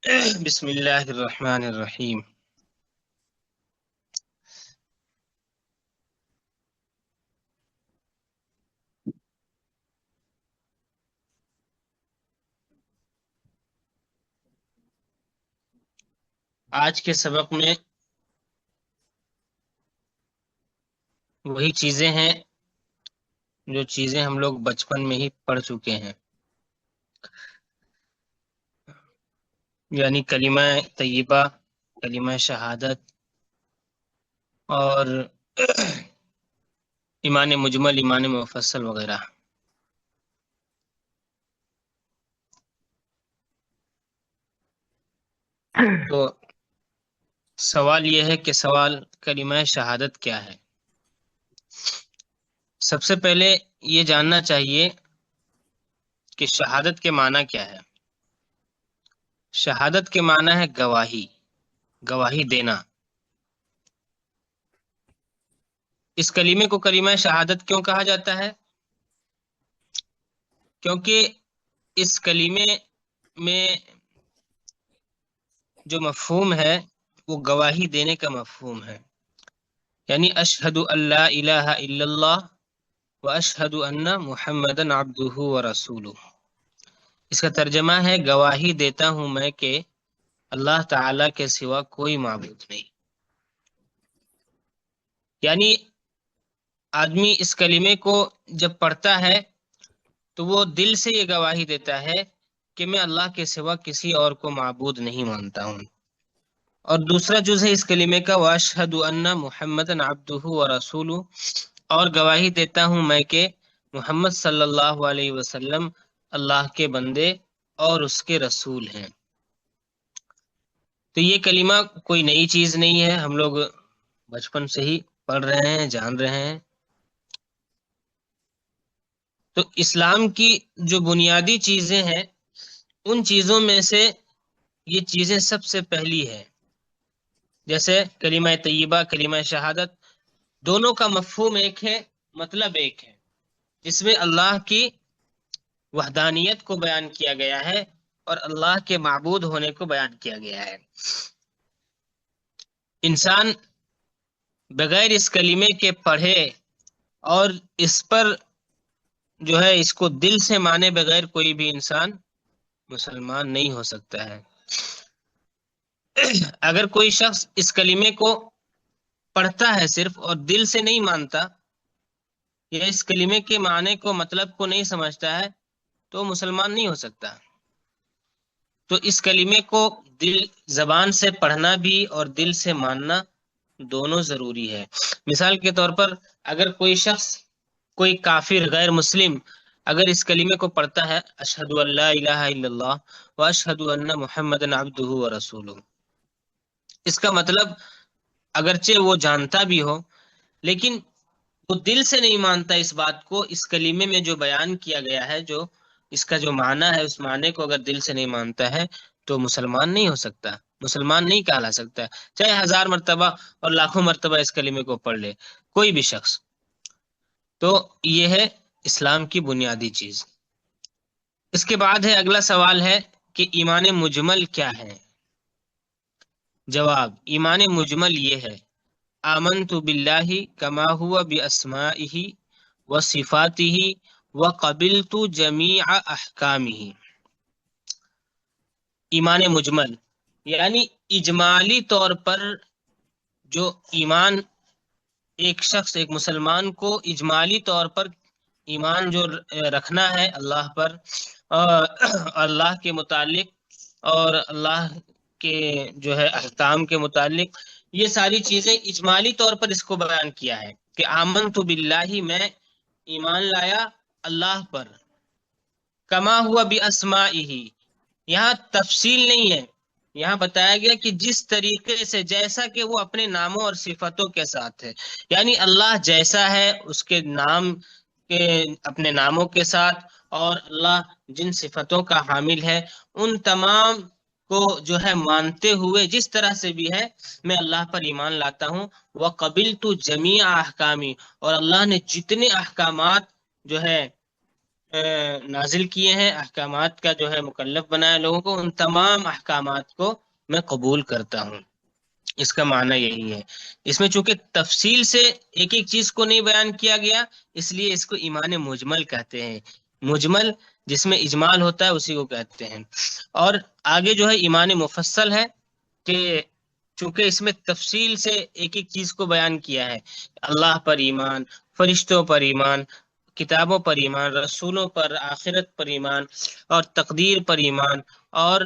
بسم اللہ الرحمن الرحیم۔ آج کے سبق میں وہی چیزیں ہیں جو چیزیں ہم لوگ بچپن میں ہی پڑھ چکے ہیں، یعنی کلمہ طیبہ، کلمہ شہادت اور ایمان مجمل، ایمان مفصل وغیرہ۔ تو سوال یہ ہے کہ کلمہ شہادت کیا ہے؟ سب سے پہلے یہ جاننا چاہیے کہ شہادت کے معنی کیا ہے۔ شہادت کے معنی ہے گواہی، گواہی دینا۔ اس کلمے کو کلمہ شہادت کیوں کہا جاتا ہے؟ کیونکہ اس کلمے میں جو مفہوم ہے وہ گواہی دینے کا مفہوم ہے، یعنی اشہد اللہ الہ الا اللہ و اشہد ان محمدن عبدہ و رسولہ۔ اس کا ترجمہ ہے گواہی دیتا ہوں میں کہ اللہ تعالی کے سوا کوئی معبود نہیں۔ یعنی آدمی اس کلمے کو جب پڑھتا ہے تو وہ دل سے یہ گواہی دیتا ہے کہ میں اللہ کے سوا کسی اور کو معبود نہیں مانتا ہوں۔ اور دوسرا جز ہے اس کلمے کا واشہد ان محمدن عبدہ و رسولہ، اور گواہی دیتا ہوں میں کہ محمد صلی اللہ علیہ وسلم اللہ کے بندے اور اس کے رسول ہیں۔ تو یہ کلمہ کوئی نئی چیز نہیں ہے، ہم لوگ بچپن سے ہی پڑھ رہے ہیں، جان رہے ہیں۔ تو اسلام کی جو بنیادی چیزیں ہیں ان چیزوں میں سے یہ چیزیں سب سے پہلی ہے، جیسے کلمہ طیبہ، کلمہ شہادت، دونوں کا مفہوم ایک ہے، مطلب ایک ہے۔ اس میں اللہ کی وحدانیت کو بیان کیا گیا ہے اور اللہ کے معبود ہونے کو بیان کیا گیا ہے۔ انسان بغیر اس کلمے کے پڑھے اور اس پر جو ہے اس کو دل سے مانے بغیر کوئی بھی انسان مسلمان نہیں ہو سکتا ہے۔ اگر کوئی شخص اس کلمے کو پڑھتا ہے صرف اور دل سے نہیں مانتا یا اس کلمے کے معنی کو، مطلب کو نہیں سمجھتا ہے تو مسلمان نہیں ہو سکتا۔ تو اس کلمے کو زبان سے پڑھنا بھی اور دل سے ماننا دونوں ضروری ہے۔ مثال کے طور پر اگر کوئی شخص، کوئی کافر غیر مسلم اگر اس کلمے کو پڑھتا ہے اشہد اللہ الہ الا اللہ و اشہد ان محمدن عبدہ و رسولہ، اس کا مطلب اگرچہ وہ جانتا بھی ہو لیکن وہ دل سے نہیں مانتا اس بات کو، اس کلمے میں جو بیان کیا گیا ہے، جو اس کا جو معنی ہے، اس معنی کو اگر دل سے نہیں مانتا ہے تو مسلمان نہیں ہو سکتا، مسلمان نہیں کہلا سکتا، چاہے 1000 مرتبہ اور لاکھوں مرتبہ اس کلمے کو پڑھ لے کوئی بھی شخص۔ تو یہ ہے اسلام کی بنیادی چیز۔ اس کے بعد ہے اگلا سوال ہے کہ ایمان مجمل کیا ہے؟ جواب، ایمان مجمل یہ ہے آمنت باللہ کما ہوا باسمائہ و صفاتہ و قبلت جمیع احکامہ۔ ایمان مجمل یعنی اجمالی طور پر جو ایمان ایک شخص، ایک مسلمان کو اجمالی طور پر ایمان جو رکھنا ہے اللہ پر، اللہ کے متعلق اور اللہ کے جو ہے احکام کے متعلق، یہ ساری چیزیں اجمالی طور پر اس کو بیان کیا ہے کہ آمنت باللہ، میں ایمان لایا اللہ پر، کما ہوا باسمائہ، یہاں تفصیل نہیں ہے، یہاں بتایا گیا کہ جس طریقے سے، جیسا کہ وہ اپنے ناموں اور صفتوں کے ساتھ ہے، یعنی اللہ جیسا ہے اس کے نام کے، اپنے ناموں کے ساتھ، اور اللہ جن صفتوں کا حامل ہے ان تمام کو جو ہے مانتے ہوئے جس طرح سے بھی ہے میں اللہ پر ایمان لاتا ہوں۔ وَقَبِلْتُ جَمِيعَ احکامی، اور اللہ نے جتنے احکامات جو ہے نازل کیے ہیں، احکامات کا جو ہے مکلف بنایا لوگوں کو، ان تمام احکامات کو میں قبول کرتا ہوں۔ اس کا معنی یہی ہے۔ اس میں چونکہ تفصیل سے ایک ایک چیز کو نہیں بیان کیا گیا، اس لیے اس کو ایمان مجمل کہتے ہیں۔ مجمل جس میں اجمال ہوتا ہے اسی کو کہتے ہیں۔ اور آگے جو ہے ایمان مفصل ہے کہ چونکہ اس میں تفصیل سے ایک ایک چیز کو بیان کیا ہے، اللہ پر ایمان، فرشتوں پر ایمان، کتابوں پر ایمان، رسولوں پر، آخرت پر ایمان، اور تقدیر پر ایمان، اور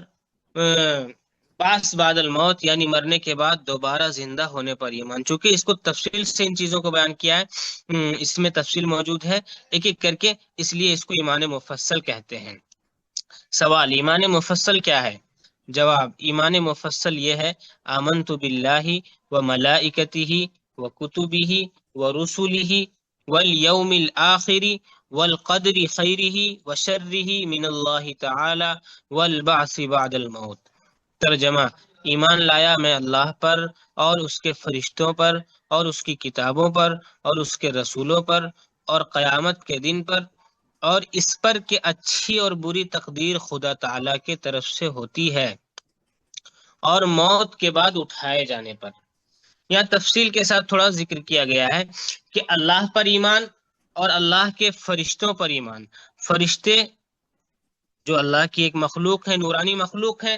بعث بعد الموت یعنی مرنے کے بعد دوبارہ زندہ ہونے پر ایمان۔ چونکہ اس کو تفصیل سے ان چیزوں کو بیان کیا ہے، اس میں تفصیل موجود ہے ایک ایک کر کے، اس لیے اس کو ایمان مفصل کہتے ہیں۔ سوال، ایمان مفصل کیا ہے؟ جواب، ایمان مفصل یہ ہے، آمنت باللہ و ملائکتہ و کتبہ و رسلہ والیوم الآخر والقدر خیرہ و شرہ من اللہ تعالی والبعث بعد الموت۔ ترجمہ، ایمان لایا میں اللہ پر اور اس کے فرشتوں پر اور اس کی کتابوں پر اور اس کے رسولوں پر اور قیامت کے دن پر، اور اس پر کہ اچھی اور بری تقدیر خدا تعالی کے طرف سے ہوتی ہے، اور موت کے بعد اٹھائے جانے پر۔ یہاں تفصیل کے ساتھ تھوڑا ذکر کیا گیا ہے کہ اللہ پر ایمان اور اللہ کے فرشتوں پر ایمان۔ فرشتے جو اللہ کی ایک مخلوق ہے، نورانی مخلوق ہے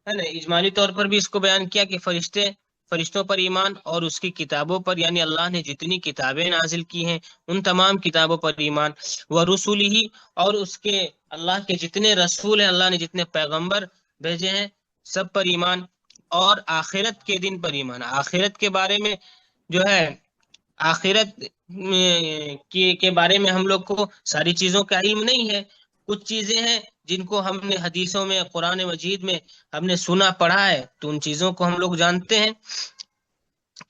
نا، اجمالی طور پر بھی اس کو بیان کیا کہ فرشتوں پر ایمان، اور اس کی کتابوں پر یعنی اللہ نے جتنی کتابیں نازل کی ہیں ان تمام کتابوں پر ایمان، وہ رسول ہی، اور اس کے اللہ کے جتنے رسول ہیں، اللہ نے جتنے پیغمبر بھیجے ہیں سب پر ایمان، اور آخرت کے دن پر ایمان۔ آخرت کے بارے میں جو ہے، آخرت کے بارے میں ہم لوگ کو ساری چیزوں کا علم نہیں ہے، کچھ چیزیں ہیں جن کو ہم نے حدیثوں میں، قرآن مجید میں ہم نے سنا پڑھا ہے، تو ان چیزوں کو ہم لوگ جانتے ہیں۔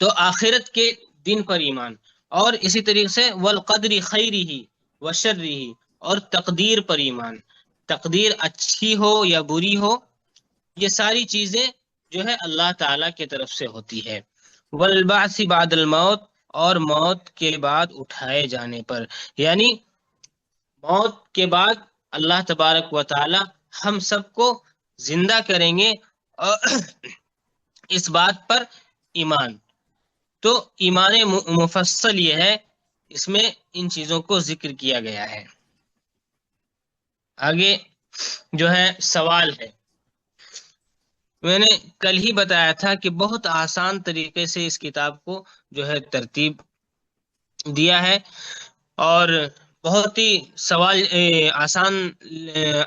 تو آخرت کے دن پر ایمان، اور اسی طریقے سے والقدر خیرہ وشرہ، اور تقدیر پر ایمان، تقدیر اچھی ہو یا بری ہو، یہ ساری چیزیں جو ہے اللہ تعالی کی طرف سے ہوتی ہے۔ والبعث بعد الموت، اور موت کے بعد اٹھائے جانے پر، یعنی موت کے بعد اللہ تبارک و تعالی ہم سب کو زندہ کریں گے، اور اس بات پر ایمان۔ تو ایمان مفصل یہ ہے، اس میں ان چیزوں کو ذکر کیا گیا ہے۔ آگے جو ہے سوال ہے، میں نے کل ہی بتایا تھا کہ بہت آسان طریقے سے اس کتاب کو جو ہے ترتیب دیا ہے، اور بہت ہی سوال آسان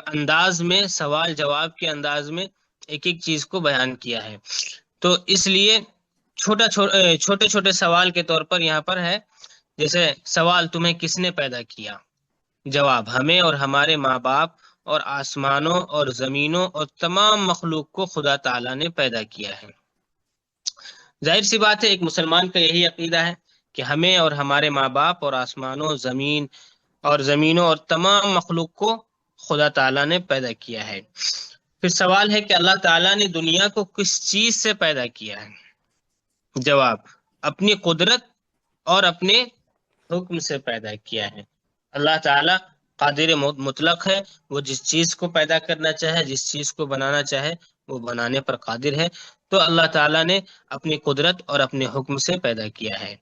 انداز میں، سوال جواب کے انداز میں ایک ایک چیز کو بیان کیا ہے۔ تو اس لیے چھوٹے چھوٹے سوال کے طور پر یہاں پر ہے، جیسے سوال، تمہیں کس نے پیدا کیا؟ جواب، ہمیں اور ہمارے ماں باپ اور آسمانوں اور زمینوں اور تمام مخلوق کو خدا تعالیٰ نے پیدا کیا ہے۔ ظاہر سی بات ہے، ایک مسلمان کا یہی عقیدہ ہے کہ ہمیں اور ہمارے ماں باپ اور آسمانوں، زمینوں اور تمام مخلوق کو خدا تعالیٰ نے پیدا کیا ہے۔ پھر سوال ہے کہ اللہ تعالیٰ نے دنیا کو کس چیز سے پیدا کیا ہے؟ جواب، اپنی قدرت اور اپنے حکم سے پیدا کیا ہے۔ اللہ تعالیٰ قادر مطلق ہے، وہ جس چیز کو پیدا کرنا چاہے، جس چیز کو بنانا چاہے وہ بنانے پر قادر ہے۔ تو اللہ تعالیٰ نے اپنی قدرت اور اپنے حکم سے پیدا کیا ہے۔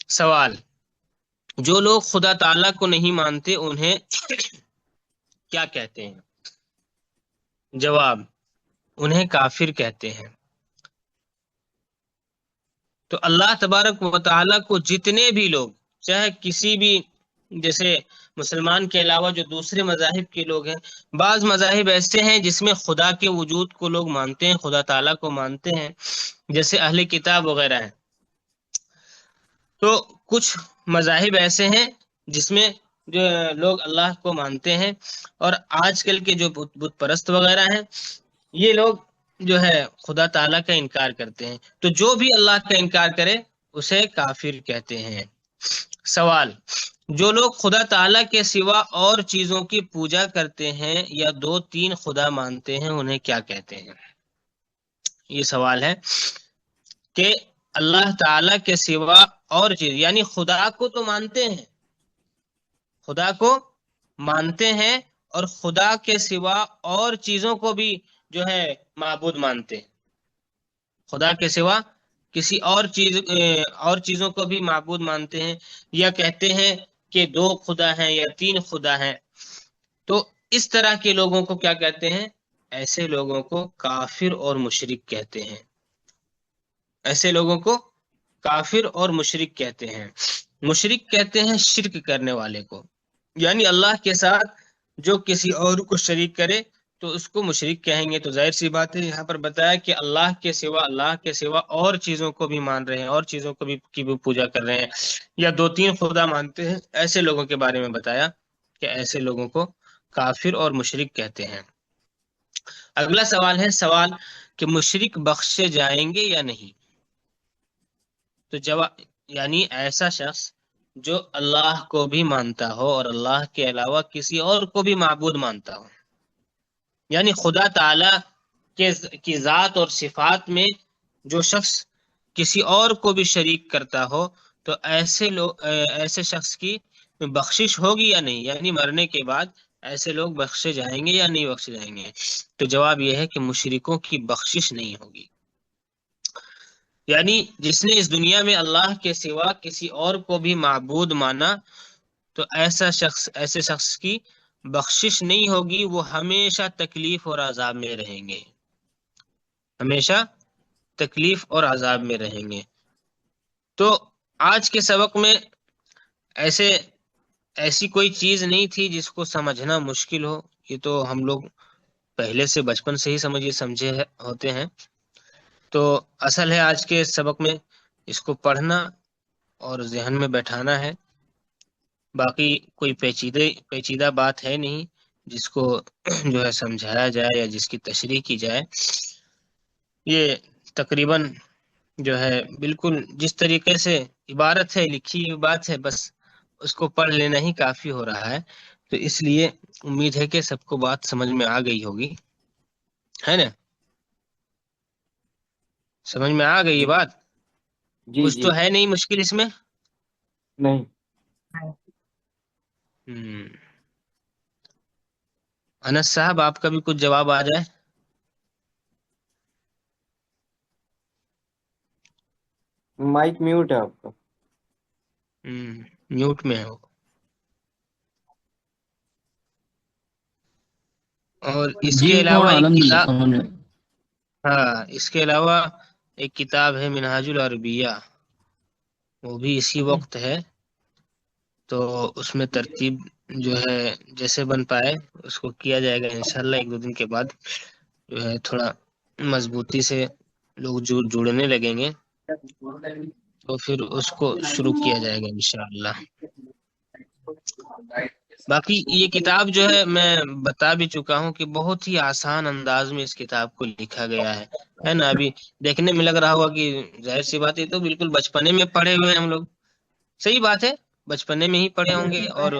سوال، جو لوگ خدا تعالیٰ کو نہیں مانتے انہیں کیا کہتے ہیں؟ جواب، انہیں کافر کہتے ہیں۔ تو اللہ تبارک و تعالیٰ کو جتنے بھی لوگ، چاہے کسی بھی، جیسے مسلمان کے علاوہ جو دوسرے مذاہب کے لوگ ہیں، بعض مذاہب ایسے ہیں جس میں خدا کے وجود کو لوگ مانتے ہیں، خدا تعالیٰ کو مانتے ہیں، جیسے اہل کتاب وغیرہ ہیں۔ تو کچھ مذاہب ایسے ہیں جس میں جو لوگ اللہ کو مانتے ہیں، اور آج کل کے جو بت پرست وغیرہ ہیں، یہ لوگ جو ہے خدا تعالیٰ کا انکار کرتے ہیں۔ تو جو بھی اللہ کا انکار کرے اسے کافر کہتے ہیں۔ سوال، جو لوگ خدا تعالیٰ کے سوا اور چیزوں کی پوجا کرتے ہیں یا 2-3 خدا مانتے ہیں انہیں کیا کہتے ہیں؟ یہ سوال ہے کہ اللہ تعالیٰ کے سوا اور چیز، یعنی خدا کو تو مانتے ہیں، خدا کو مانتے ہیں اور خدا کے سوا اور چیزوں کو بھی جو ہے معبود مانتے ہیں، خدا کے سوا کسی اور چیزوں کو بھی معبود مانتے ہیں، یا کہتے ہیں کہ دو خدا ہیں یا تین خدا ہیں، تو اس طرح کے لوگوں کو کیا کہتے ہیں؟ ایسے لوگوں کو کافر اور مشرک کہتے ہیں، ایسے لوگوں کو کافر اور مشرک کہتے ہیں۔ مشرک کہتے ہیں شرک کرنے والے کو، یعنی اللہ کے ساتھ جو کسی اور کو شریک کرے تو اس کو مشرک کہیں گے۔ تو ظاہر سی بات ہے یہاں پر بتایا کہ اللہ کے سوا اور چیزوں کو بھی مان رہے ہیں، اور چیزوں کو بھی کی بھی پوجا کر رہے ہیں، یا دو تین خدا مانتے ہیں، ایسے لوگوں کے بارے میں بتایا کہ ایسے لوگوں کو کافر اور مشرک کہتے ہیں۔ اگلا سوال ہے کہ مشرک بخشے جائیں گے یا نہیں؟ تو جواب یعنی ایسا شخص جو اللہ کو بھی مانتا ہو اور اللہ کے علاوہ کسی اور کو بھی معبود مانتا ہو، یعنی خدا تعالی کی ذات اور صفات میں جو شخص کسی اور کو بھی شریک کرتا ہو، تو ایسے شخص کی بخشش ہوگی یا نہیں، یعنی مرنے کے بعد ایسے لوگ بخشے جائیں گے یا نہیں بخشے جائیں گے؟ تو جواب یہ ہے کہ مشرکوں کی بخشش نہیں ہوگی، یعنی جس نے اس دنیا میں اللہ کے سوا کسی اور کو بھی معبود مانا تو ایسے شخص کی بخشش نہیں ہوگی، وہ ہمیشہ تکلیف اور عذاب میں رہیں گے، ہمیشہ تکلیف اور عذاب میں رہیں گے۔ تو آج کے سبق میں ایسی کوئی چیز نہیں تھی جس کو سمجھنا مشکل ہو، یہ تو ہم لوگ پہلے سے بچپن سے ہی سمجھے ہوتے ہیں۔ تو اصل ہے آج کے سبق میں اس کو پڑھنا اور ذہن میں بیٹھانا ہے، باقی کوئی پیچیدہ بات ہے نہیں جس کو جو ہے سمجھایا جائے یا جس کی تشریح کی جائے۔ یہ تقریباً جو ہے بالکل جس طریقے سے عبارت ہے، لکھی ہوئی بات ہے، بس اس کو پڑھ لینا ہی کافی ہو رہا ہے۔ تو اس لیے امید ہے کہ سب کو بات سمجھ میں آ گئی ہوگی، ہے نا؟ سمجھ میں آ گئی یہ بات؟ کچھ تو ہے نہیں مشکل اس میں؟ نہیں۔ انس صاحب آپ کا بھی کچھ جواب آ جائے۔ مائک میوٹ ہے آپ کا۔ میوٹ میں ہو۔ اور اس کے علاوہ ایک کتاب، اس کے علاوہ ایک کتاب ہے منہاج العربیہ، وہ بھی اسی وقت ہے، تو اس میں ترتیب جو ہے جیسے بن پائے اس کو کیا جائے گا انشاءاللہ۔ ایک دو دن کے بعد جو ہے تھوڑا مضبوطی سے لوگ جڑنے لگیں گے تو پھر اس کو شروع کیا جائے گا انشاءاللہ۔ باقی یہ کتاب جو ہے میں بتا بھی چکا ہوں کہ بہت ہی آسان انداز میں اس کتاب کو لکھا گیا ہے نا؟ ابھی دیکھنے میں لگ رہا ہوگا کہ ظاہر سی بات ہے تو بالکل بچپنے میں پڑھے ہوئے ہیں ہم لوگ، صحیح بات ہے، بچپنے میں ہی پڑھے ہوں گے، اور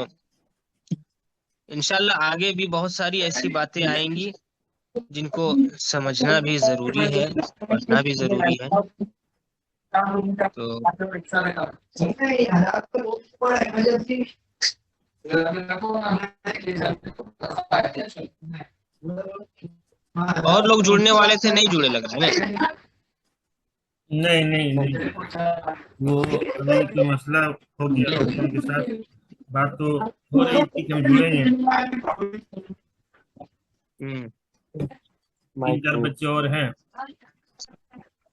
انشاءاللہ آگے بھی بہت ساری ایسی باتیں آئیں گی جن کو سمجھنا بھی ضروری ہے، پڑھنا بھی ضروری ہے۔ تو اور لوگ جڑنے والے تھے، نہیں جڑے لگ رہا ہے نا؟ نہیں وہ ابھی کوئی مسئلہ ہو گیا ان کے ساتھ، بات تو ہو رہی تھی کہ ہم جڑے ہیں، 3-4 بچے اور ہیں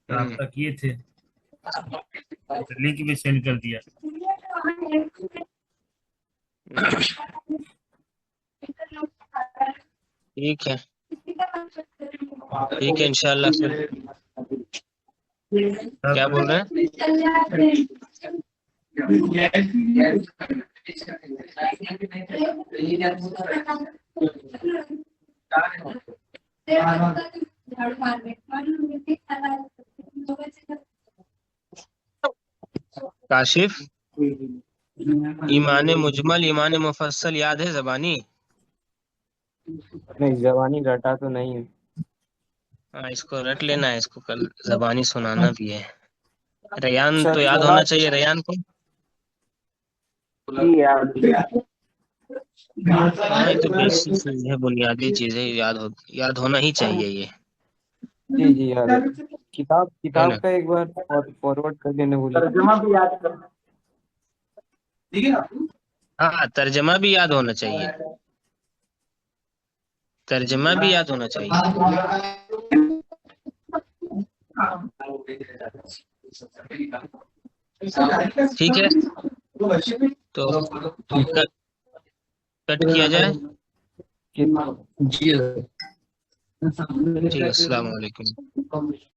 رابطہ کیے تھے، لنک بھی سینڈ کر دیا۔ ٹھیک ہے انشاءاللہ۔ پھر کیا بول رہے ہیں؟ کاشف، ایمان مجمل ایمان مفصل یاد ہے زبانی؟ نہیں، زبانی رٹا تو نہیں ہے۔ ہاں اس کو رٹ لینا ہے، اس کو کل زبانی سنانا بھی ہے۔ ریان تو یاد ہونا چاہیے، ریان کو ہاں یہ تو بیسک چیز ہے، بنیادی چیز ہے، یاد ہونا ہی چاہیے یہ، جی جی یاد ہے. ہے کتاب نا؟ کا ایک بار فارورڈ کر دینا بولیے. ترجمہ بھی یاد کرنا ٹھیک ہے نا. ہاں ترجمہ بھی یاد ہونا چاہیے، ترجمہ بھی یاد ہونا چاہیے. ٹھیک ہے تو کٹ کیا جائے. کتنا ٹھیک ہے، السلام علیکم.